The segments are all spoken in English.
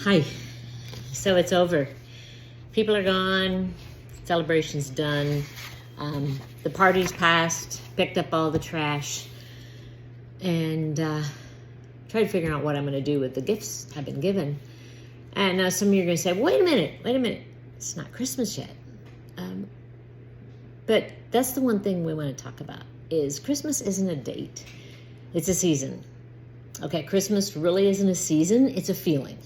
Hi. So it's over. People are gone. Celebration's done. The party's passed. Picked up all the trash. And tried figuring out what I'm going to do with the gifts I've been given. And some of you are going to say, wait a minute. It's not Christmas yet. But that's the one thing we want to talk about is Christmas isn't a date. It's a season. Okay, Christmas really isn't a season. It's a feeling.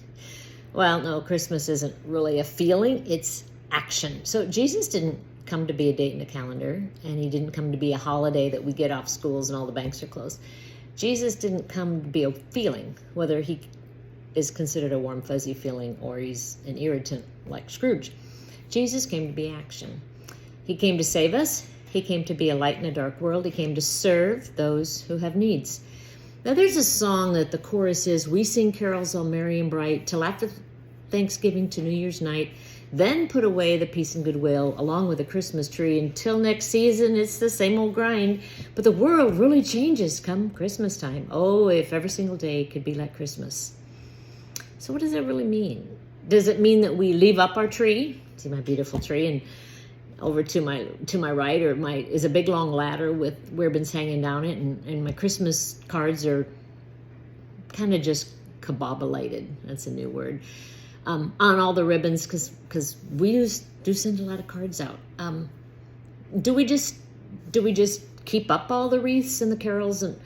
Well, no, Christmas isn't really a feeling. It's action. So Jesus didn't come to be a date in a calendar, and he didn't come to be a holiday that we get off schools and all the banks are closed. Jesus didn't come to be a feeling, whether he is considered a warm, fuzzy feeling or he's an irritant like Scrooge. Jesus came to be action. He came to save us. He came to be a light in a dark world. He came to serve those who have needs. Now, there's a song that the chorus is, we sing carols all merry and bright till after Thanksgiving to New Year's night, then put away the peace and goodwill along with a Christmas tree. Until next season, it's the same old grind. But the world really changes come Christmas time. Oh, if every single day could be like Christmas. So what does that really mean? Does it mean that we leave up our tree? See my beautiful tree, and over to my right is a big long ladder with ribbons hanging down it, and my Christmas cards are kind of just kabobulated. That's a new word. On all the ribbons, because we do send a lot of cards out. Do we just keep up all the wreaths and the carols? And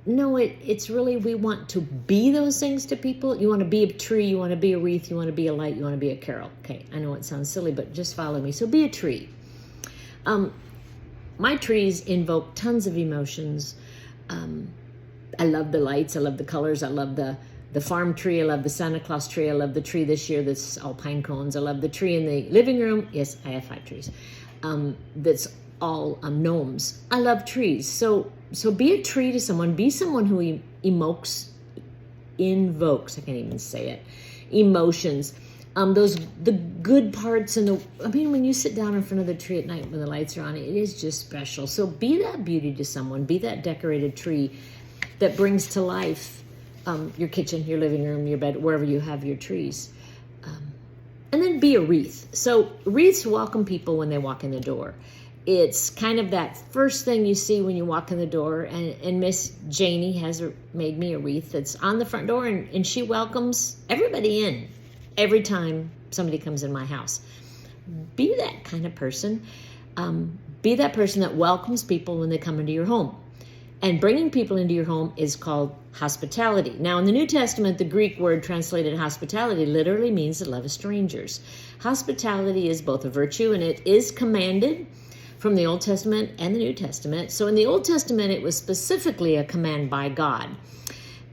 no, it's really, we want to be those things to people. You want to be a tree, you want to be a wreath, you want to be a light, you want to be a carol. Okay, I know it sounds silly, but just follow me. So be a tree. My trees invoke tons of emotions. I love the lights, I love the colors, I love the farm tree, I love the Santa Claus tree, I love the tree this year that's all pine cones, I love the tree in the living room. Yes, I have 5 trees. That's all gnomes. I love trees. So be a tree to someone. Be someone who invokes, I can't even say it, emotions. The good parts when you sit down in front of the tree at night when the lights are on, it is just special. So be that beauty to someone. Be that decorated tree that brings to life your kitchen, your living room, your bed, wherever you have your trees. And then be a wreath. So wreaths welcome people when they walk in the door. It's kind of that first thing you see when you walk in the door, and Miss Janie has made me a wreath that's on the front door, and she welcomes everybody in every time somebody comes in my house. Be that kind of person. Be that person that welcomes people when they come into your home. And bringing people into your home is called hospitality. Now, in the New Testament, the Greek word translated hospitality literally means the love of strangers. Hospitality is both a virtue, and it is commanded from the Old Testament and the New Testament. So in the Old Testament, it was specifically a command by God.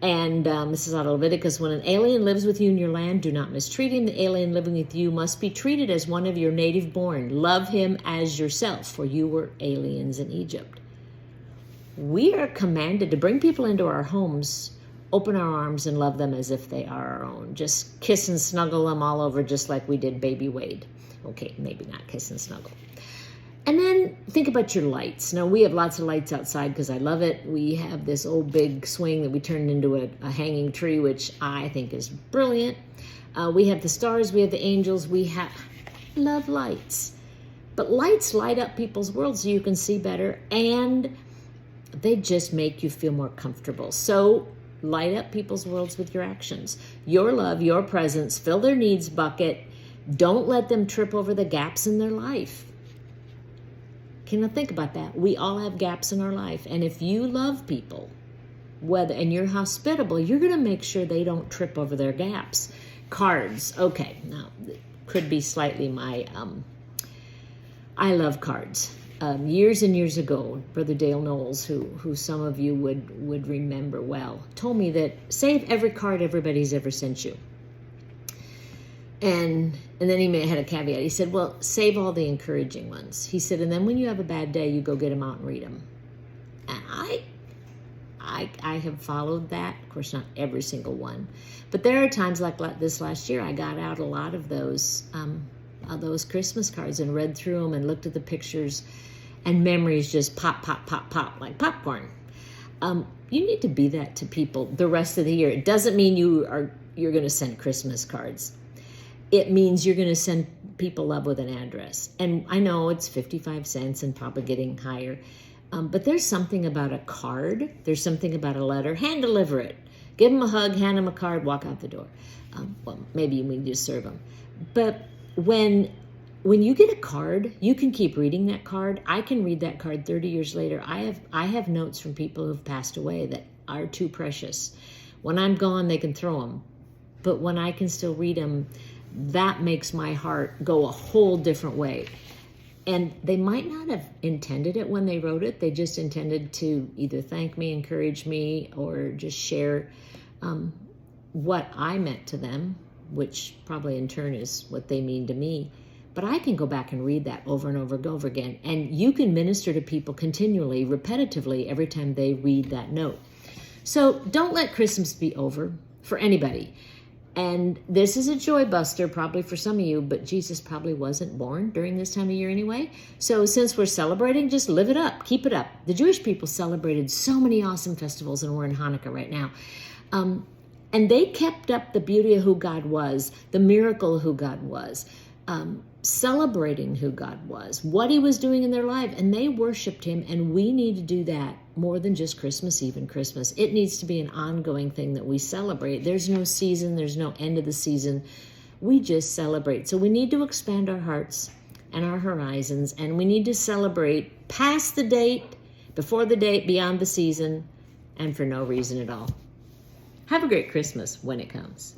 And this is out of Leviticus. When an alien lives with you in your land, do not mistreat him. The alien living with you must be treated as one of your native born. Love him as yourself, for you were aliens in Egypt. We are commanded to bring people into our homes, open our arms, and love them as if they are our own. Just kiss and snuggle them all over, just like we did baby Wade. Okay, maybe not kiss and snuggle. And then think about your lights. Now, we have lots of lights outside because I love it. We have this old big swing that we turned into a hanging tree, which I think is brilliant. We have the stars, we have the angels, love lights. But lights light up people's worlds so you can see better, and they just make you feel more comfortable. So light up people's worlds with your actions. Your love, your presence, fill their needs bucket. Don't let them trip over the gaps in their life. Can I think about that? We all have gaps in our life. And if you love people, and you're hospitable, you're going to make sure they don't trip over their gaps. Cards. Okay, now, could be slightly my, I love cards. Years and years ago, Brother Dale Knowles, who some of you would remember well, told me that save every card everybody's ever sent you. And then he had a caveat. He said, well, save all the encouraging ones. He said, and then when you have a bad day, you go get them out and read them. And I have followed that. Of course, not every single one. But there are times like this last year, I got out a lot of those Christmas cards and read through them and looked at the pictures, and memories just pop, pop, pop, pop like popcorn. You need to be that to people the rest of the year. It doesn't mean you're going to send Christmas cards. It means you're going to send people love with an address. And I know it's 55 cents and probably getting higher. But there's something about a card. There's something about a letter. Hand deliver it. Give them a hug, hand them a card, walk out the door. Well, maybe we just serve them. But when you get a card, you can keep reading that card. I can read that card 30 years later. I have notes from people who've passed away that are too precious. When I'm gone, they can throw them. But when I can still read them, that makes my heart go a whole different way. And they might not have intended it when they wrote it. They just intended to either thank me, encourage me, or just share what I meant to them, which probably in turn is what they mean to me. But I can go back and read that over and over and over again. And you can minister to people continually, repetitively, every time they read that note. So don't let Christmas be over for anybody. And this is a joy buster probably for some of you, but Jesus probably wasn't born during this time of year anyway. So since we're celebrating, just live it up, keep it up. The Jewish people celebrated so many awesome festivals, and we're in Hanukkah right now. And they kept up the beauty of who God was, the miracle of who God was, celebrating who God was, what he was doing in their life, and they worshiped him. And we need to do that more than just Christmas Eve and Christmas. It needs to be an ongoing thing that we celebrate. There's no season, there's no end of the season. We just celebrate. So we need to expand our hearts and our horizons, and we need to celebrate past the date, before the date, beyond the season, and for no reason at all. Have a great Christmas when it comes.